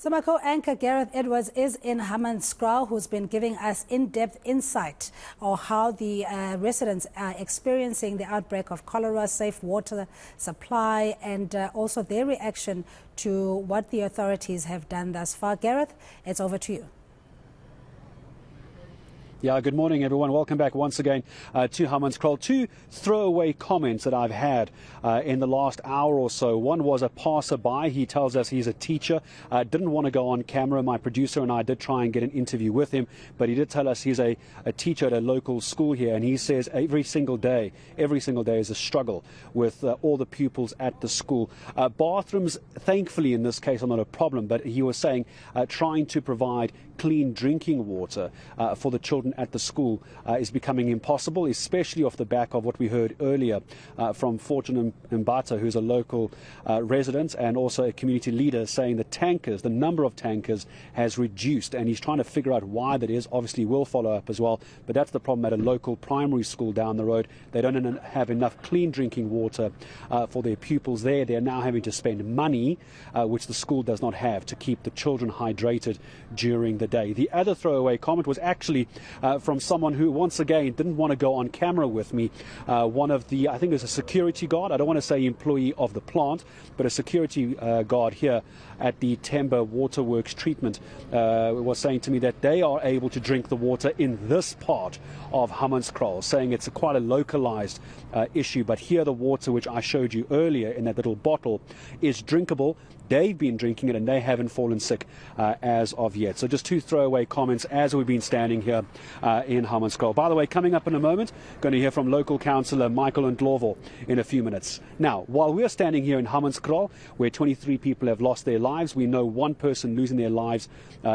So my co-anchor Gareth Edwards is in Hammanskraal, who's been giving us in-depth insight on how the residents are experiencing the outbreak of cholera, safe water supply, and also their reaction to what the authorities have done thus far. Gareth, it's over to you. Yeah, good morning, everyone. Welcome back once again to Hammanskraal. Two throwaway comments that I've had in the last hour or so. One was a passerby. He tells us he's a teacher. Didn't want to go on camera. My producer and I did try and get an interview with him, but he did tell us he's a teacher at a local school here, and he says every single day is a struggle with all the pupils at the school. Bathrooms, thankfully in this case, are not a problem, but he was saying trying to provide clean drinking water for the children at the school is becoming impossible, especially off the back of what we heard earlier from Fortune Mbata, who's a local resident and also a community leader, saying the number of tankers has reduced, and he's trying to figure out why that is. Obviously we'll follow up as well, but that's the problem at a local primary school down the road. They don't have enough clean drinking water for their pupils there. They're now having to spend money, which the school does not have, to keep the children hydrated during the day. The other throwaway comment was actually from someone who, once again, didn't want to go on camera with me. One of the, I think it was a security guard, I don't want to say employee of the plant, but a security guard here at the Timber Waterworks treatment was saying to me that they are able to drink the water in this part of Hammanskraal, saying it's quite a localized issue, but here the water which I showed you earlier in that little bottle is drinkable. They've been drinking it and they haven't fallen sick as of yet. So just two throwaway comments as we've been standing here in Hammanskraal. By the way, coming up in a moment, going to hear from local councillor Michael Ndlovu in a few minutes. Now, while we're standing here in Hammanskraal, where 23 people have lost their lives, we know one person losing their lives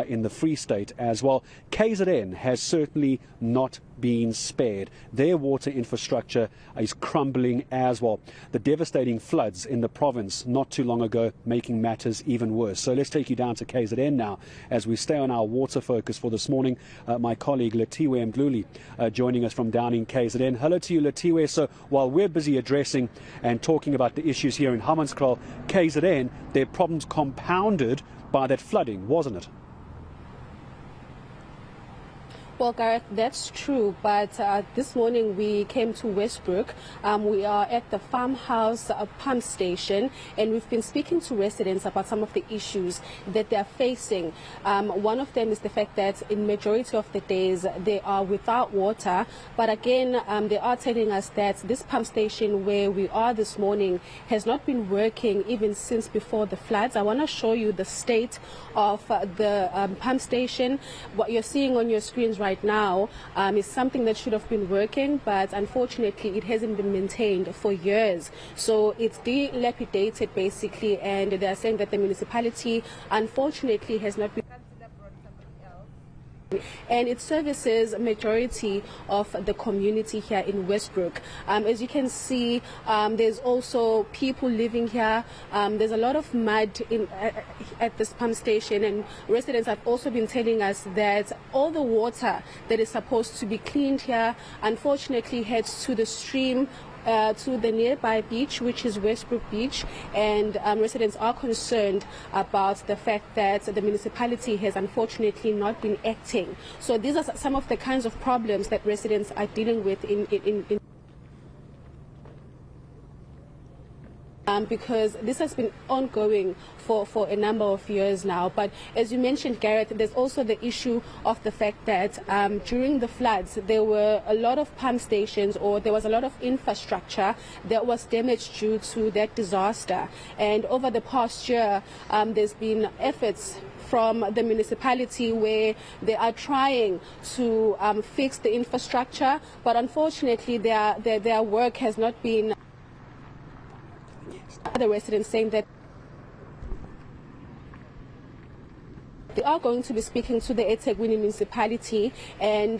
in the Free State as well. KZN has certainly not been spared. Their water infrastructure is crumbling as well. The devastating floods in the province not too long ago making matters even worse. So let's take you down to KZN now as we stay on our water focus for this morning. My colleague Letiwe Mdluli joining us from down in KZN. Hello to you, Letiwe. So while we're busy addressing and talking about the issues here in Hammanskraal, KZN, their problems compounded by that flooding, wasn't it? Well, Gareth, that's true, but this morning we came to Westbrook. We are at the farmhouse pump station, and we've been speaking to residents about some of the issues that they're facing. One of them is the fact that in majority of the days they are without water, but again, they are telling us that this pump station where we are this morning has not been working even since before the floods. I want to show you the state of the pump station. What you're seeing on your screens right now is something that should have been working, but unfortunately it hasn't been maintained for years. So it's dilapidated basically, and they are saying that the municipality unfortunately has not been, and it services a majority of the community here in Westbrook. As you can see, there's also people living here. There's a lot of mud at this pump station, and residents have also been telling us that all the water that is supposed to be cleaned here unfortunately heads to the stream, to the nearby beach, which is Westbrook Beach, and residents are concerned about the fact that the municipality has unfortunately not been acting. So these are some of the kinds of problems that residents are dealing with in because this has been ongoing for a number of years now. But as you mentioned, Gareth, there's also the issue of the fact that during the floods there were a lot of pump stations, or there was a lot of infrastructure that was damaged due to that disaster. And over the past year, there's been efforts from the municipality where they are trying to fix the infrastructure, but unfortunately their work has not been. The residents saying that They are going to be speaking to the eThekwini municipality, and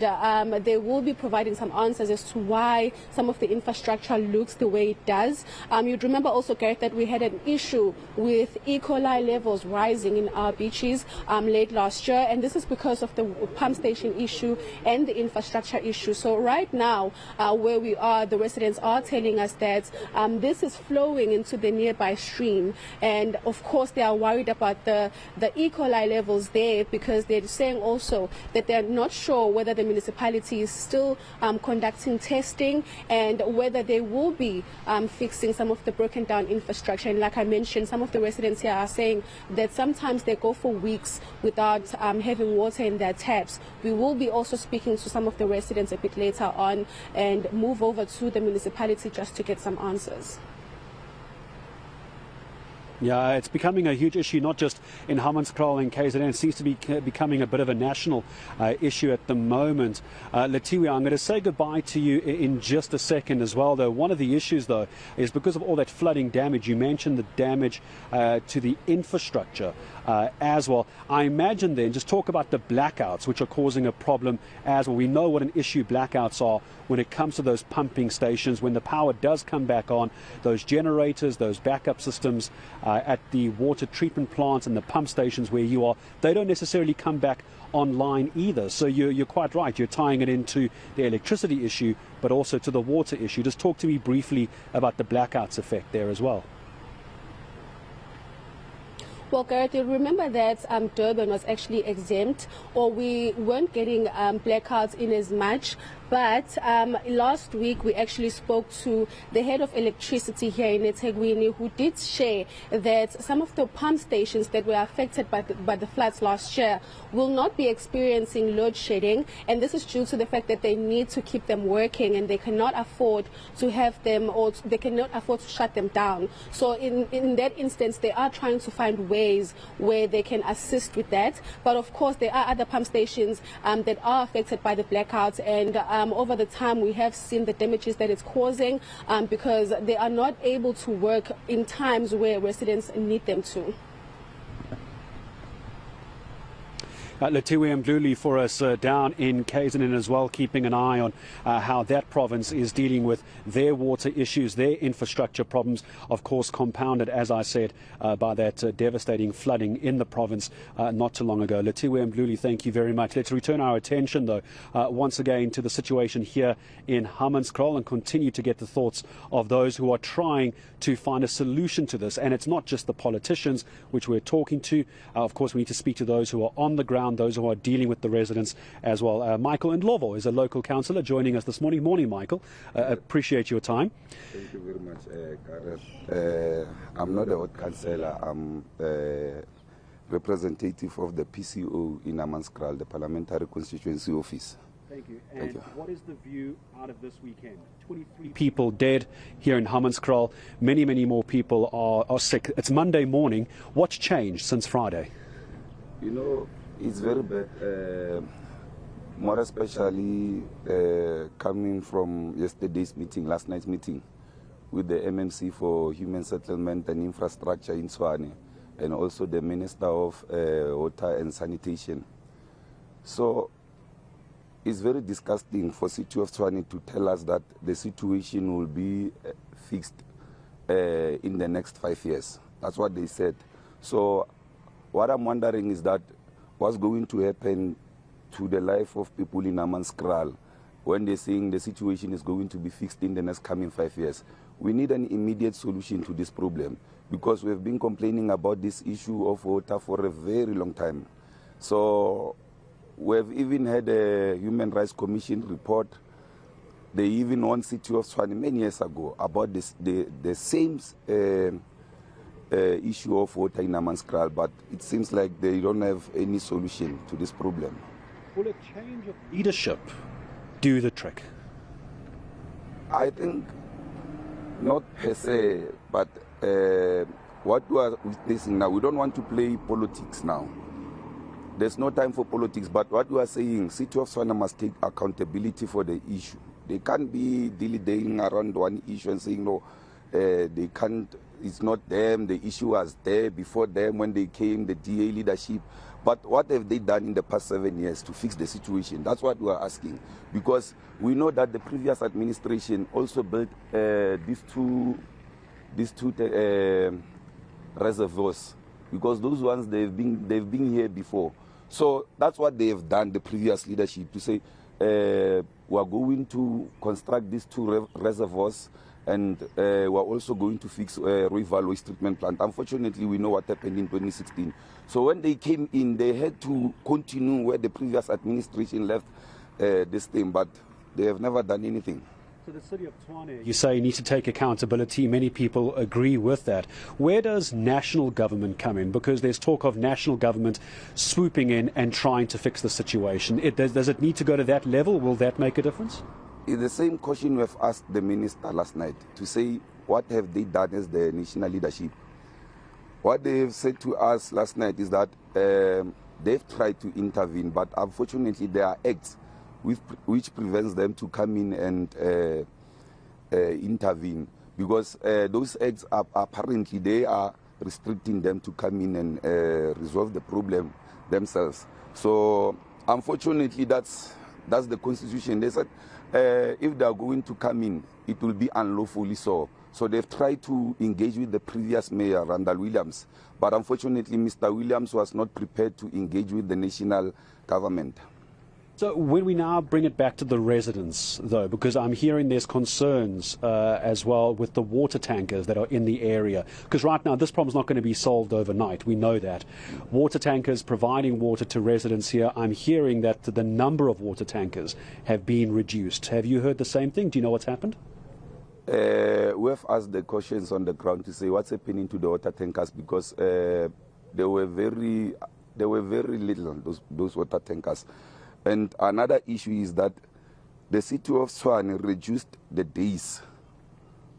they will be providing some answers as to why some of the infrastructure looks the way it does. You'd remember also, Gareth, that we had an issue with E. coli levels rising in our beaches late last year, and this is because of the pump station issue and the infrastructure issue. So right now, where we are, the residents are telling us that this is flowing into the nearby stream, and of course they are worried about the E. coli levels there, because they're saying also that they're not sure whether the municipality is still conducting testing and whether they will be fixing some of the broken down infrastructure. And like I mentioned, some of the residents here are saying that sometimes they go for weeks without having water in their taps. We will be also speaking to some of the residents a bit later on and move over to the municipality just to get some answers. Yeah, it's becoming a huge issue, not just in Hammanskraal and KZN. It seems to be becoming a bit of a national issue at the moment. Letiwe, I'm going to say goodbye to you in just a second as well, though. One of the issues, though, is because of all that flooding damage. You mentioned the damage to the infrastructure as well. I imagine then, just talk about the blackouts, which are causing a problem as well. We know what an issue blackouts are when it comes to those pumping stations. When the power does come back on, those generators, those backup systems at the water treatment plants and the pump stations where you are, they don't necessarily come back online either. So you're quite right. You're tying it into the electricity issue, but also to the water issue. Just talk to me briefly about the blackouts effect there as well. Well, Gareth, you remember that Durban was actually exempt, or we weren't getting blackouts in as much. But last week we actually spoke to the head of electricity here in eThekwini, who did share that some of the pump stations that were affected by the floods last year will not be experiencing load shedding, and this is due to the fact that they need to keep them working and they cannot afford to have them, or they cannot afford to shut them down. So in that instance, they are trying to find ways where they can assist with that. But of course, there are other pump stations that are affected by the blackouts, and over the time we have seen the damages that it's causing because they are not able to work in times where residents need them to. Letiwe Mdluli for us down in KZN as well, keeping an eye on how that province is dealing with their water issues, their infrastructure problems, of course compounded, as I said, by that devastating flooding in the province not too long ago. Letiwe Mdluli, thank you very much. Let's return our attention, though, once again to the situation here in Hammanskraal and continue to get the thoughts of those who are trying to find a solution to this. And it's not just the politicians which we're talking to. Of course, we need to speak to those who are on the ground, those who are dealing with the residents as well. Michael Ndlovu is a local councillor joining us this morning. Morning, Michael. Appreciate your time. Thank you very much, Gareth. I'm not a ward councillor. I'm a representative of the PCO in Hammanskraal, the Parliamentary Constituency Office. Thank you. And what is the view out of this weekend? 23 people dead here in Hammanskraal. Many, many more people are sick. It's Monday morning. What's changed since Friday? You know, it's very bad, more especially coming from yesterday's meeting, last night's meeting with the MMC for Human Settlement and Infrastructure in Tshwane, and also the Minister of Water and Sanitation. So it's very disgusting for City of Tshwane to tell us that the situation will be fixed in the next 5 years. That's what they said. So what I'm wondering is that what's going to happen to the life of people in Hammanskraal when they're saying the situation is going to be fixed in the next coming 5 years. We need an immediate solution to this problem because we've been complaining about this issue of water for a very long time. So we've even had a Human Rights Commission report. They even warned City of Tshwane many years ago about this, the same issue of water in Hammanskraal, but it seems like they don't have any solution to this problem. Will a change of leadership do the trick? I think not per se, but what we are witnessing now, we don't want to play politics now. There's no time for politics, but what we are saying, City of Tshwane must take accountability for the issue. They can't be dilly-dallying around one issue and saying, no, they can't, it's not them, the issue was there before them when they came, the DA leadership. But what have they done in the past 7 years to fix the situation? That's what we are asking. Because we know that the previous administration also built these two reservoirs, because those ones they've been here before. So that's what they have done, the previous leadership, to say we are going to construct these two reservoirs, and we are also going to fix Rooival waste treatment plant. Unfortunately, we know what happened in 2016. So when they came in, they had to continue where the previous administration left this thing, but they have never done anything. So the city of Tshwane, you say, needs to take accountability. Many people agree with that. Where does national government come in? Because there's talk of national government swooping in and trying to fix the situation. Does it need to go to that level? Will that make a difference? It's the same question we have asked the minister last night, to say what have they done as the national leadership. What they have said to us last night is that they've tried to intervene, but unfortunately there are acts which prevents them to come in and intervene, because those acts are apparently they are restricting them to come in and resolve the problem themselves. So unfortunately that's the constitution. They said if they are going to come in, it will be unlawfully so. So they've tried to engage with the previous mayor, Randall Williams, but unfortunately Mr. Williams was not prepared to engage with the national government. So when we now bring it back to the residents, though, because I'm hearing there's concerns as well with the water tankers that are in the area, because right now this problem's not going to be solved overnight. We know that. Water tankers providing water to residents here, I'm hearing that the number of water tankers have been reduced. Have you heard the same thing? Do you know what's happened? We have asked the questions on the ground to say what's happening to the water tankers, because there were very little, those water tankers. And another issue is that the city of Tshwane reduced the days.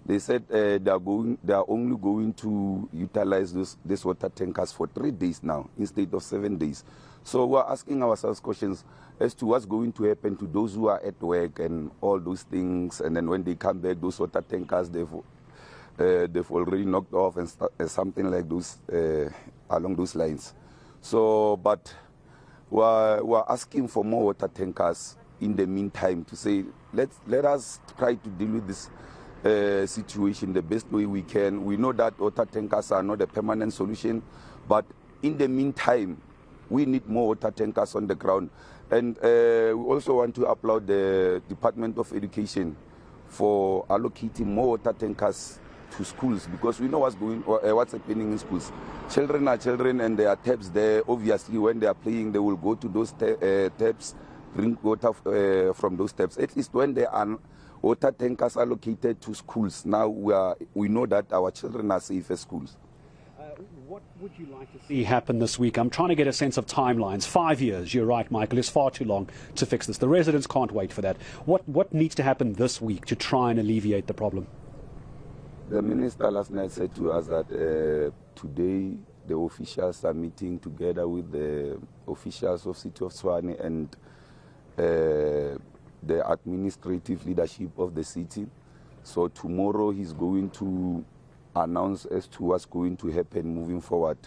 They said they are only going to utilize these water tankers for 3 days now instead of 7 days. So we're asking ourselves questions as to what's going to happen to those who are at work and all those things. And then when they come back, those water tankers they've already knocked off and something like those along those lines. So, but we're asking for more water tankers in the meantime, to say let us try to deal with this situation the best way we can. We know that water tankers are not a permanent solution, but in the meantime, we need more water tankers on the ground. And we also want to applaud the Department of Education for allocating more water tankers to schools, because we know what's happening in schools. Children are children, and there are taps there. Obviously, when they are playing, they will go to those taps, drink water from those taps. At least when there are water tankers allocated to schools, now we know that our children are safe at schools. What would you like to see happen this week? I'm trying to get a sense of timelines. 5 years, you're right, Michael, is far too long to fix this. The residents can't wait for that. What needs to happen this week to try and alleviate the problem? The minister last night said to us that today the officials are meeting together with the officials of City of Tshwane and the administrative leadership of the city. So tomorrow he's going to announce as to what's going to happen moving forward.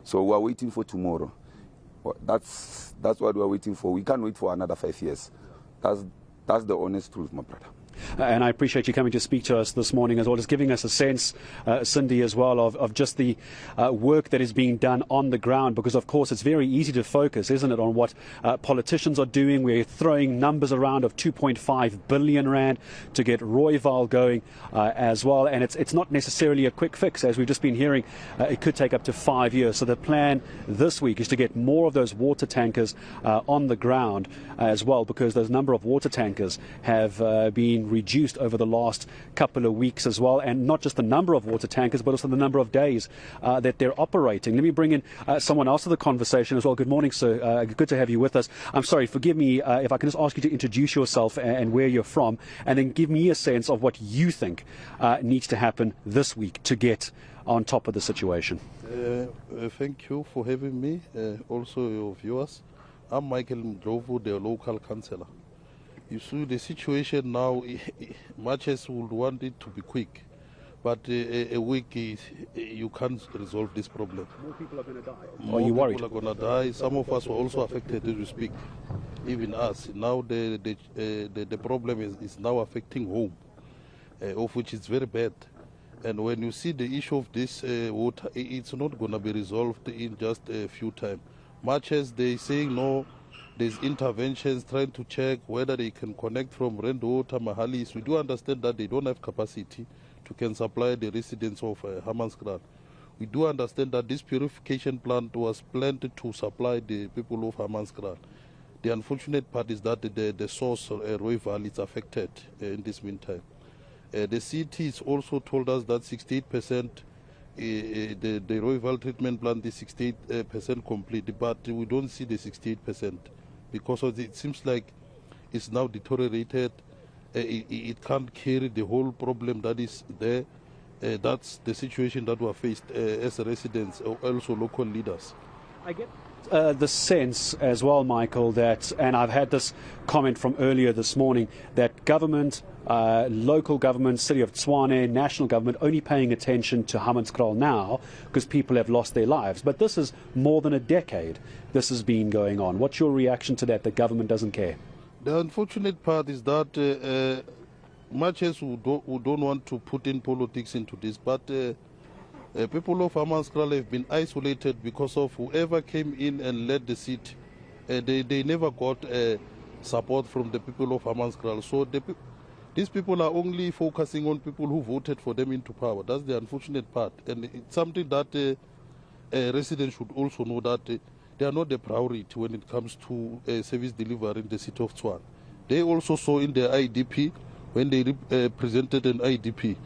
So we're waiting for tomorrow. That's what we're waiting for. We can't wait for another 5 years. That's the honest truth, my brother. And I appreciate you coming to speak to us this morning as well, just giving us a sense, Cindy, as well, of just the work that is being done on the ground, because, of course, it's very easy to focus, isn't it, on what politicians are doing. We're throwing numbers around of 2.5 billion rand to get Rooival going as well, and it's not necessarily a quick fix. As we've just been hearing, it could take up to 5 years. So the plan this week is to get more of those water tankers on the ground as well, because those number of water tankers have been reduced over the last couple of weeks as well, and not just the number of water tankers but also the number of days that they're operating. Let me bring in someone else to the conversation as well. Good morning, sir. Good to have you with us. I'm sorry, forgive me if I can just ask you to introduce yourself and where you're from, and then give me a sense of what you think needs to happen this week to get on top of the situation. Thank you for having me, also your viewers. I'm Michael Mdlovu, the local councillor. You see, the situation now, much as we would want it to be quick, But a week, you can't resolve this problem. More people are going to die. More Are you worried? people are going to die. Some of us were also affected as we speak, even us. Now the problem is now affecting home, of which is very bad. And when you see the issue of this water, it's not going to be resolved in just a few times. Much as they saying no, there's interventions trying to check whether they can connect from Rendwater, Mahalis. We do understand that they don't have capacity to can supply the residents of Hammanskraal. We do understand that this purification plant was planned to supply the people of Hammanskraal. The unfortunate part is that the source, Roy Valley, is affected in this meantime. The city has also told us that 68%, the Roy Valley treatment plant is 68% complete, but we don't see the 68% because it seems like it's now deteriorated. It can't carry the whole problem that is there. That's the situation that we are faced as residents, also local leaders. I get the sense as well, Michael, that, and I've had this comment from earlier this morning, that government, local government, City of Tshwane, national government, only paying attention to Hammanskraal now because people have lost their lives. But this is more than a decade this has been going on. What's your reaction to that, the government doesn't care? The unfortunate part is that much as we don't want to put in politics into this, but people of Hammanskraal have been isolated because of whoever came in and led the city. They never got support from the people of Hammanskraal. So these people are only focusing on people who voted for them into power. That's the unfortunate part. And it's something that residents should also know, that they are not the priority when it comes to service delivery in the city of Tshwane. They also saw in the IDP, when they presented an IDP,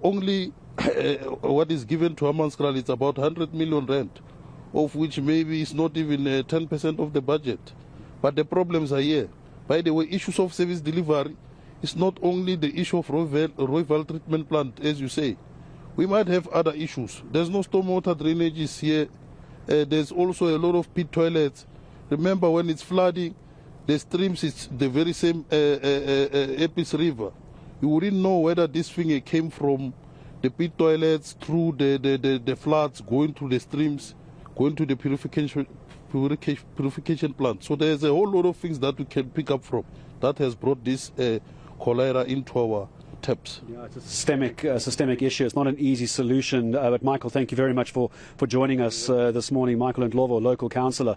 only what is given to Hammanskraal is about 100 million rand, of which maybe is not even 10% of the budget. But the problems are here. By the way, issues of service delivery is not only the issue of Royval treatment plant, as you say. We might have other issues. There's no stormwater drainages here. There's also a lot of pit toilets. Remember, when it's flooding, the streams is the very same Epis River. You wouldn't know whether this thing came from the pit toilets through the floods, going to the streams, going to the purification plant. So there's a whole lot of things that we can pick up from that has brought this cholera into our taps. Yeah, it's a systemic issue. It's not an easy solution. But Michael, thank you very much for joining us this morning. Michael Ndlovu, local councillor,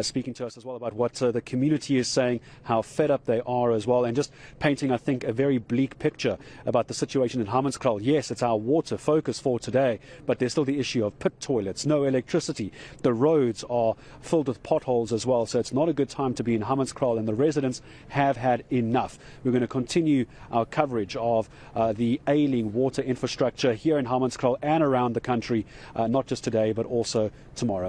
speaking to us as well about what the community is saying, how fed up they are as well, and just painting, I think, a very bleak picture about the situation in Hammanskraal. Yes, it's our water focus for today, but there's still the issue of pit toilets, no electricity. The roads are filled with potholes as well, so it's not a good time to be in Hammanskraal, and the residents have had enough. We're going to continue our coverage of the ailing water infrastructure here in Hammanskraal and around the country, not just today but also tomorrow.